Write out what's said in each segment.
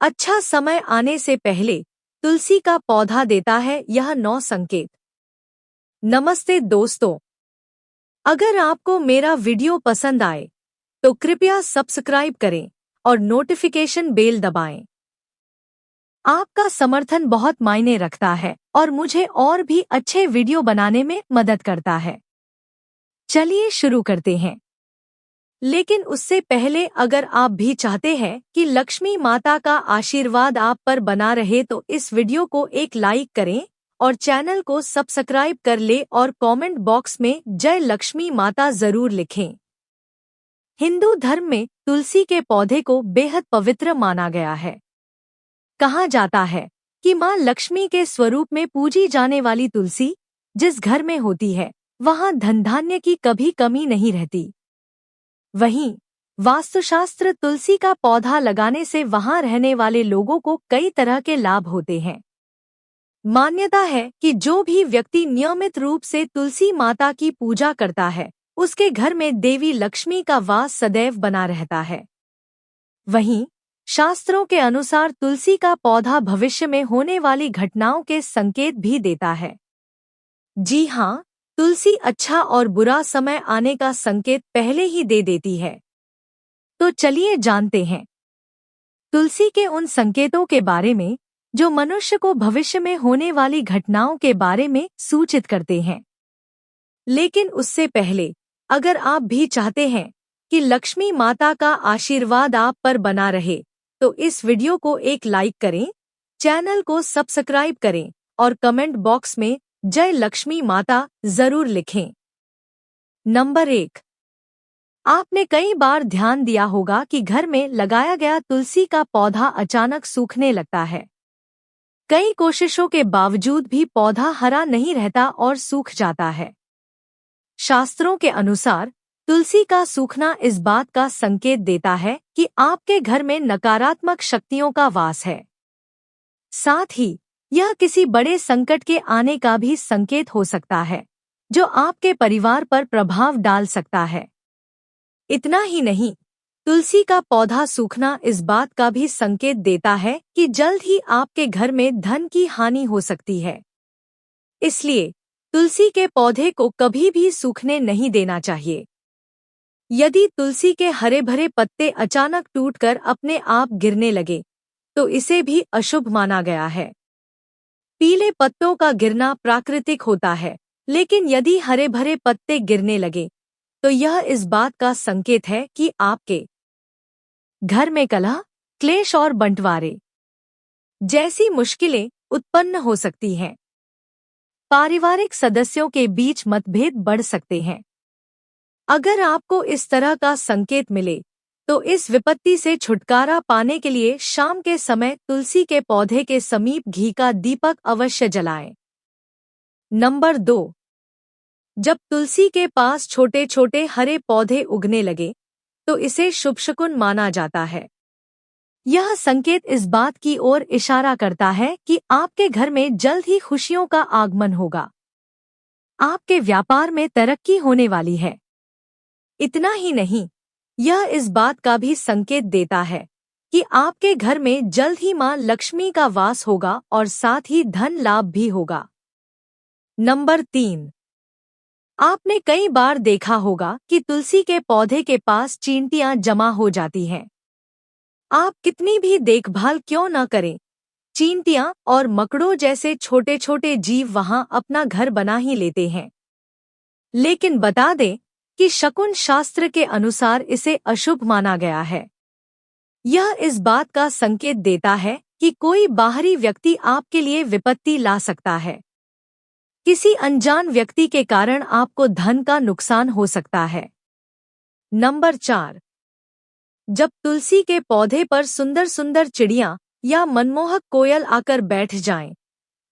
अच्छा समय आने से पहले तुलसी का पौधा देता है यह 9 संकेत। नमस्ते दोस्तों, अगर आपको मेरा वीडियो पसंद आए तो कृपया सब्सक्राइब करें और नोटिफिकेशन बेल दबाएं। आपका समर्थन बहुत मायने रखता है और मुझे और भी अच्छे वीडियो बनाने में मदद करता है। चलिए शुरू करते हैं। लेकिन उससे पहले अगर आप भी चाहते हैं कि लक्ष्मी माता का आशीर्वाद आप पर बना रहे तो इस वीडियो को एक लाइक करें और चैनल को सब्सक्राइब कर ले और कमेंट बॉक्स में जय लक्ष्मी माता जरूर लिखें। हिंदू धर्म में तुलसी के पौधे को बेहद पवित्र माना गया है। कहा जाता है कि मां लक्ष्मी के स्वरूप में पूजी जाने वाली तुलसी जिस घर में होती है वहां धन धान्य की कभी कमी नहीं रहती। वहीं वास्तुशास्त्र तुलसी का पौधा लगाने से वहां रहने वाले लोगों को कई तरह के लाभ होते हैं। मान्यता है कि जो भी व्यक्ति नियमित रूप से तुलसी माता की पूजा करता है उसके घर में देवी लक्ष्मी का वास सदैव बना रहता है। वहीं शास्त्रों के अनुसार तुलसी का पौधा भविष्य में होने वाली घटनाओं के संकेत भी देता है। जी हाँ, तुलसी अच्छा और बुरा समय आने का संकेत पहले ही दे देती है। तो चलिए जानते हैं तुलसी के उन संकेतों के बारे में जो मनुष्य को भविष्य में होने वाली घटनाओं के बारे में सूचित करते हैं। लेकिन उससे पहले अगर आप भी चाहते हैं कि लक्ष्मी माता का आशीर्वाद आप पर बना रहे तो इस वीडियो को एक लाइक करें, चैनल को सब्सक्राइब करें और कमेंट बॉक्स में जय लक्ष्मी माता जरूर लिखें। नंबर 1, आपने कई बार ध्यान दिया होगा कि घर में लगाया गया तुलसी का पौधा अचानक सूखने लगता है। कई कोशिशों के बावजूद भी पौधा हरा नहीं रहता और सूख जाता है। शास्त्रों के अनुसार तुलसी का सूखना इस बात का संकेत देता है कि आपके घर में नकारात्मक शक्तियों का वास है। साथ ही यह किसी बड़े संकट के आने का भी संकेत हो सकता है जो आपके परिवार पर प्रभाव डाल सकता है। इतना ही नहीं, तुलसी का पौधा सूखना इस बात का भी संकेत देता है कि जल्द ही आपके घर में धन की हानि हो सकती है। इसलिए तुलसी के पौधे को कभी भी सूखने नहीं देना चाहिए। यदि तुलसी के हरे भरे पत्ते अचानक टूटकर अपने आप गिरने लगे तो इसे भी अशुभ माना गया है। पीले पत्तों का गिरना प्राकृतिक होता है, लेकिन यदि हरे भरे पत्ते गिरने लगे तो यह इस बात का संकेत है कि आपके घर में कलह, क्लेश और बंटवारे जैसी मुश्किलें उत्पन्न हो सकती हैं। पारिवारिक सदस्यों के बीच मतभेद बढ़ सकते हैं। अगर आपको इस तरह का संकेत मिले तो इस विपत्ति से छुटकारा पाने के लिए शाम के समय तुलसी के पौधे के समीप घी का दीपक अवश्य जलाएं। नंबर 2, जब तुलसी के पास छोटे छोटे हरे पौधे उगने लगे तो इसे शुभ शकुन माना जाता है। यह संकेत इस बात की ओर इशारा करता है कि आपके घर में जल्द ही खुशियों का आगमन होगा। आपके व्यापार में तरक्की होने वाली है। इतना ही नहीं, यह इस बात का भी संकेत देता है कि आपके घर में जल्द ही मां लक्ष्मी का वास होगा और साथ ही धन लाभ भी होगा। नंबर 3, आपने कई बार देखा होगा कि तुलसी के पौधे के पास चींटियां जमा हो जाती हैं। आप कितनी भी देखभाल क्यों न करें, चींटियां और मकड़ों जैसे छोटे छोटे जीव वहां अपना घर बना ही लेते हैं। लेकिन बता दें कि शकुन शास्त्र के अनुसार इसे अशुभ माना गया है। यह इस बात का संकेत देता है कि कोई बाहरी व्यक्ति आपके लिए विपत्ति ला सकता है। किसी अनजान व्यक्ति के कारण आपको धन का नुकसान हो सकता है। नंबर 4, जब तुलसी के पौधे पर सुंदर सुंदर चिड़ियां या मनमोहक कोयल आकर बैठ जाएं,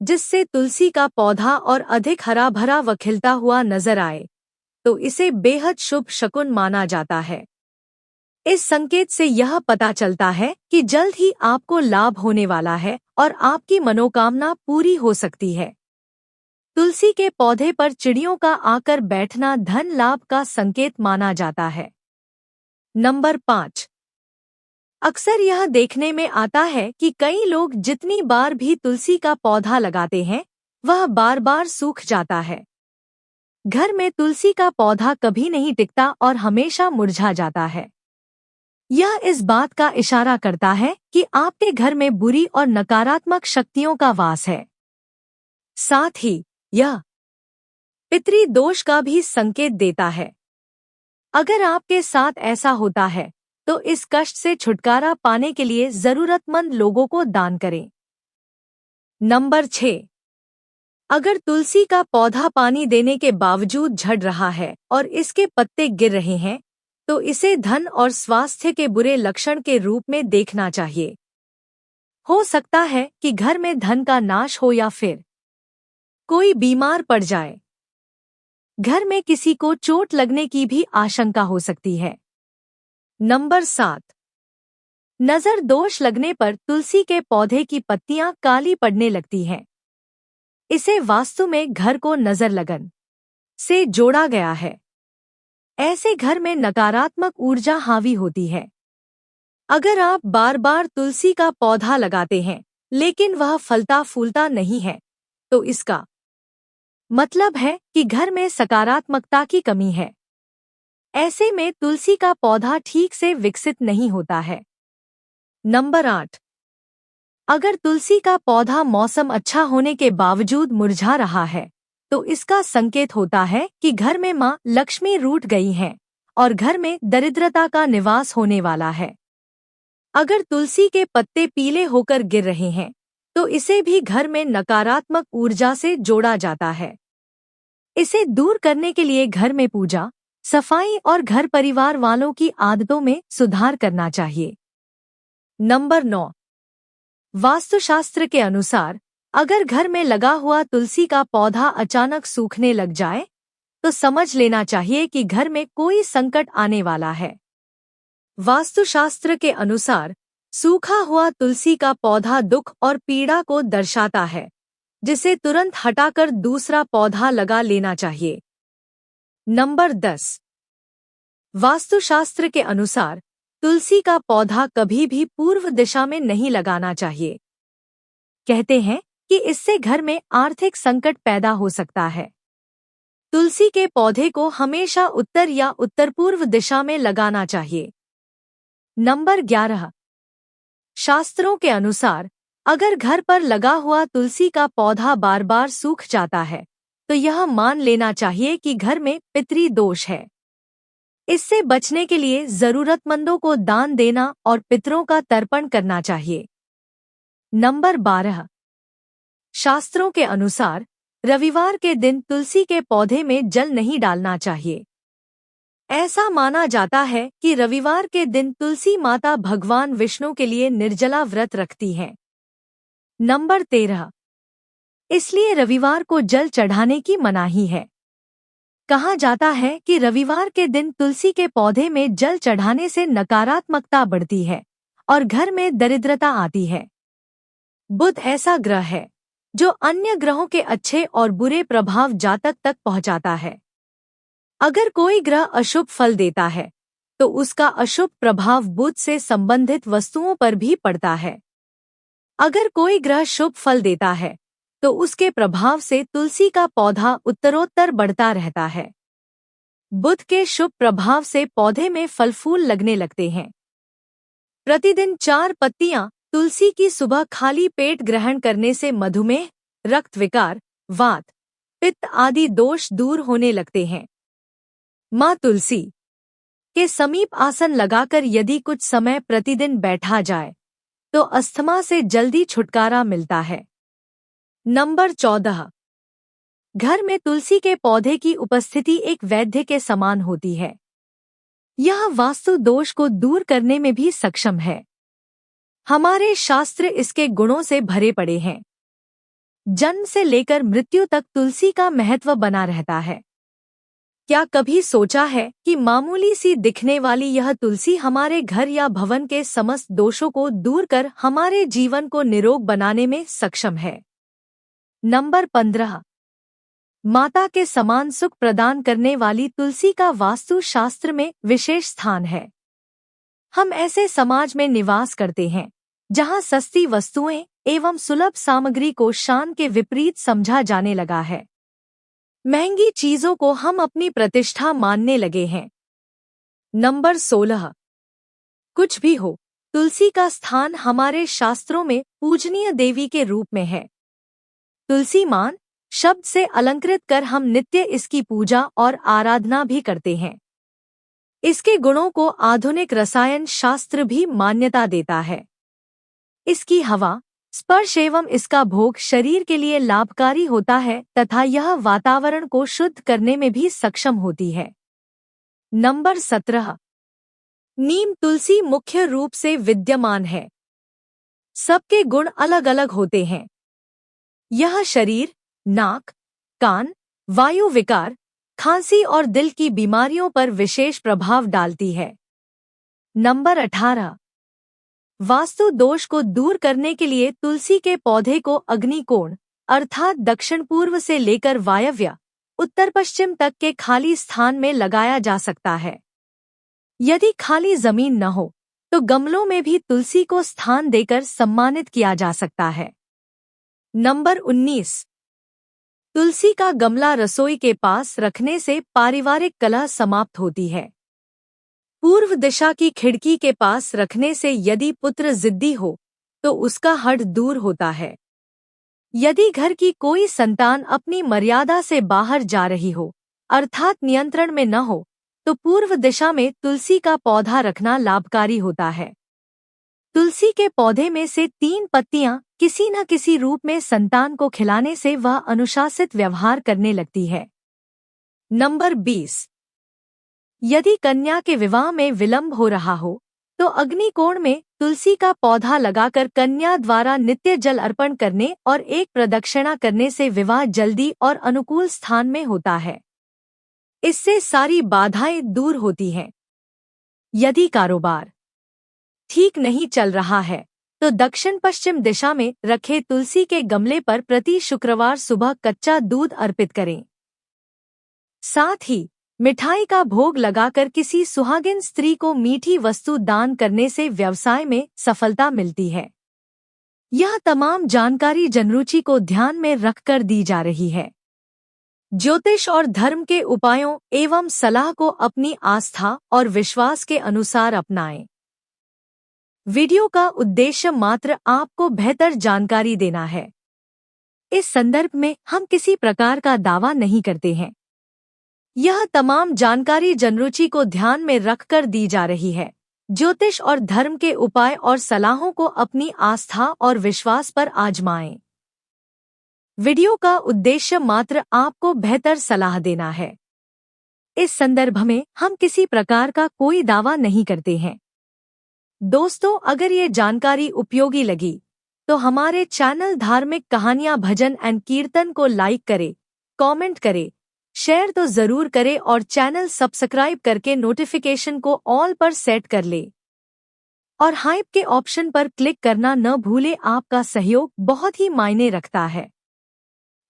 जिससे तुलसी का पौधा और अधिक हरा भरा व खिलता हुआ नजर आए, तो इसे बेहद शुभ शकुन माना जाता है। इस संकेत से यह पता चलता है कि जल्द ही आपको लाभ होने वाला है और आपकी मनोकामना पूरी हो सकती है। तुलसी के पौधे पर चिड़ियों का आकर बैठना धन लाभ का संकेत माना जाता है। नंबर 5, अक्सर यह देखने में आता है कि कई लोग जितनी बार भी तुलसी का पौधा लगाते हैं, वह बार बार सूख जाता है। घर में तुलसी का पौधा कभी नहीं टिकता और हमेशा मुरझा जाता है। यह इस बात का इशारा करता है कि आपके घर में बुरी और नकारात्मक शक्तियों का वास है। साथ ही यह पितृ दोष का भी संकेत देता है। अगर आपके साथ ऐसा होता है, तो इस कष्ट से छुटकारा पाने के लिए जरूरतमंद लोगों को दान करें। नंबर 6। अगर तुलसी का पौधा पानी देने के बावजूद झड़ रहा है और इसके पत्ते गिर रहे हैं, तो इसे धन और स्वास्थ्य के बुरे लक्षण के रूप में देखना चाहिए। हो सकता है कि घर में धन का नाश हो या फिर कोई बीमार पड़ जाए। घर में किसी को चोट लगने की भी आशंका हो सकती है। नंबर 7। नजर दोष लगने पर तुलसी के पौधे की पत्तियां काली पड़ने लगती हैं। इसे वास्तु में घर को नजर लगन से जोड़ा गया है। ऐसे घर में नकारात्मक ऊर्जा हावी होती है। अगर आप बार बार तुलसी का पौधा लगाते हैं, लेकिन वह फलता फूलता नहीं है, तो इसका मतलब है कि घर में सकारात्मकता की कमी है। ऐसे में तुलसी का पौधा ठीक से विकसित नहीं होता है। नंबर 8। अगर तुलसी का पौधा मौसम अच्छा होने के बावजूद मुरझा रहा है, तो इसका संकेत होता है कि घर में मां लक्ष्मी रूठ गई हैं और घर में दरिद्रता का निवास होने वाला है। अगर तुलसी के पत्ते पीले होकर गिर रहे हैं, तो इसे भी घर में नकारात्मक ऊर्जा से जोड़ा जाता है। इसे दूर करने के लिए घर में पूजा, सफाई और घर परिवार वालों की आदतों में सुधार करना चाहिए। नंबर 9। वास्तुशास्त्र के अनुसार अगर घर में लगा हुआ तुलसी का पौधा अचानक सूखने लग जाए, तो समझ लेना चाहिए कि घर में कोई संकट आने वाला है। वास्तुशास्त्र के अनुसार सूखा हुआ तुलसी का पौधा दुख और पीड़ा को दर्शाता है, जिसे तुरंत हटाकर दूसरा पौधा लगा लेना चाहिए। नंबर 10। वास्तुशास्त्र के अनुसार तुलसी का पौधा कभी भी पूर्व दिशा में नहीं लगाना चाहिए। कहते हैं कि इससे घर में आर्थिक संकट पैदा हो सकता है। तुलसी के पौधे को हमेशा उत्तर या उत्तर पूर्व दिशा में लगाना चाहिए। नंबर 11। शास्त्रों के अनुसार अगर घर पर लगा हुआ तुलसी का पौधा बार बार सूख जाता है, तो यह मान लेना चाहिए कि घर में पितृ दोष है। इससे बचने के लिए जरूरतमंदों को दान देना और पितरों का तर्पण करना चाहिए। नंबर 12। शास्त्रों के अनुसार रविवार के दिन तुलसी के पौधे में जल नहीं डालना चाहिए। ऐसा माना जाता है कि रविवार के दिन तुलसी माता भगवान विष्णु के लिए निर्जला व्रत रखती हैं। नंबर 13। इसलिए रविवार को जल चढ़ाने की मनाही है। कहा जाता है कि रविवार के दिन तुलसी के पौधे में जल चढ़ाने से नकारात्मकता बढ़ती है और घर में दरिद्रता आती है। बुध ऐसा ग्रह है जो अन्य ग्रहों के अच्छे और बुरे प्रभाव जातक तक पहुंचाता है। अगर कोई ग्रह अशुभ फल देता है, तो उसका अशुभ प्रभाव बुध से संबंधित वस्तुओं पर भी पड़ता है। अगर कोई ग्रह शुभ फल देता है, तो उसके प्रभाव से तुलसी का पौधा उत्तरोत्तर बढ़ता रहता है। बुध के शुभ प्रभाव से पौधे में फल फूल लगने लगते हैं। प्रतिदिन 4 पत्तियां तुलसी की सुबह खाली पेट ग्रहण करने से मधुमेह, रक्त विकार, वात, पित्त आदि दोष दूर होने लगते हैं। मां तुलसी के समीप आसन लगाकर यदि कुछ समय प्रतिदिन बैठा जाए, तो अस्थमा से जल्दी छुटकारा मिलता है। नंबर 14। घर में तुलसी के पौधे की उपस्थिति एक वैद्य के समान होती है। यह वास्तु दोष को दूर करने में भी सक्षम है। हमारे शास्त्र इसके गुणों से भरे पड़े हैं। जन्म से लेकर मृत्यु तक तुलसी का महत्व बना रहता है। क्या कभी सोचा है कि मामूली सी दिखने वाली यह तुलसी हमारे घर या भवन के समस्त दोषों को दूर कर हमारे जीवन को निरोग बनाने में सक्षम है? नंबर 15। माता के समान सुख प्रदान करने वाली तुलसी का वास्तु शास्त्र में विशेष स्थान है। हम ऐसे समाज में निवास करते हैं जहां सस्ती वस्तुएं एवं सुलभ सामग्री को शान के विपरीत समझा जाने लगा है। महंगी चीजों को हम अपनी प्रतिष्ठा मानने लगे हैं। नंबर 16। कुछ भी हो, तुलसी का स्थान हमारे शास्त्रों में पूजनीय देवी के रूप में है। तुलसी मान शब्द से अलंकृत कर हम नित्य इसकी पूजा और आराधना भी करते हैं। इसके गुणों को आधुनिक रसायन शास्त्र भी मान्यता देता है। इसकी हवा, स्पर्श एवं इसका भोग शरीर के लिए लाभकारी होता है तथा यह वातावरण को शुद्ध करने में भी सक्षम होती है। नंबर 17। नीम तुलसी मुख्य रूप से विद्यमान है। सबके गुण अलग अलग होते हैं। यह शरीर, नाक, कान, वायु विकार, खांसी और दिल की बीमारियों पर विशेष प्रभाव डालती है। नंबर 18। वास्तु दोष को दूर करने के लिए तुलसी के पौधे को अग्निकोण अर्थात दक्षिण पूर्व से लेकर वायव्य उत्तर पश्चिम तक के खाली स्थान में लगाया जा सकता है। यदि खाली जमीन न हो तो गमलों में भी तुलसी को स्थान देकर सम्मानित किया जा सकता है। नंबर 19। तुलसी का गमला रसोई के पास रखने से पारिवारिक कलह समाप्त होती है। पूर्व दिशा की खिड़की के पास रखने से यदि पुत्र जिद्दी हो तो उसका हठ दूर होता है। यदि घर की कोई संतान अपनी मर्यादा से बाहर जा रही हो अर्थात नियंत्रण में न हो तो पूर्व दिशा में तुलसी का पौधा रखना लाभकारी होता है। तुलसी के पौधे में से 3 पत्तियां किसी न किसी रूप में संतान को खिलाने से वह अनुशासित व्यवहार करने लगती है। नंबर 20। यदि कन्या के विवाह में विलंब हो रहा हो तो अग्निकोण में तुलसी का पौधा लगाकर कन्या द्वारा नित्य जल अर्पण करने और एक प्रदक्षिणा करने से विवाह जल्दी और अनुकूल स्थान में होता है। इससे सारी बाधाएं दूर होती हैं। यदि कारोबार ठीक नहीं चल रहा है तो दक्षिण पश्चिम दिशा में रखे तुलसी के गमले पर प्रति शुक्रवार सुबह कच्चा दूध अर्पित करें। साथ ही मिठाई का भोग लगाकर किसी सुहागिन स्त्री को मीठी वस्तु दान करने से व्यवसाय में सफलता मिलती है। यह तमाम जानकारी जनरुचि को ध्यान में रखकर दी जा रही है। ज्योतिष और धर्म के उपायों एवं सलाह को अपनी आस्था और विश्वास के अनुसार अपनाएं। वीडियो का उद्देश्य मात्र आपको बेहतर जानकारी देना है। इस संदर्भ में हम किसी प्रकार का दावा नहीं करते हैं। यह तमाम जानकारी जनरुचि को ध्यान में रखकर दी जा रही है। ज्योतिष और धर्म के उपाय और सलाहों को अपनी आस्था और विश्वास पर आजमाएं। वीडियो का उद्देश्य मात्र आपको बेहतर सलाह देना है। इस संदर्भ में हम किसी प्रकार का कोई दावा नहीं करते हैं। दोस्तों, अगर ये जानकारी उपयोगी लगी तो हमारे चैनल धार्मिक कहानियां भजन एंड कीर्तन को लाइक करें, कमेंट करें, शेयर तो जरूर करें और चैनल सब्सक्राइब करके नोटिफिकेशन को ऑल पर सेट कर ले और हाइप के ऑप्शन पर क्लिक करना न भूले। आपका सहयोग बहुत ही मायने रखता है।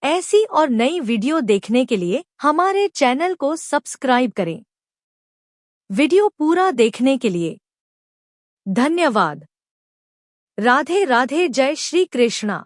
ऐसी और नई वीडियो देखने के लिए हमारे चैनल को सब्सक्राइब करें। वीडियो पूरा देखने के लिए धन्यवाद। राधे राधे। जय श्री कृष्णा।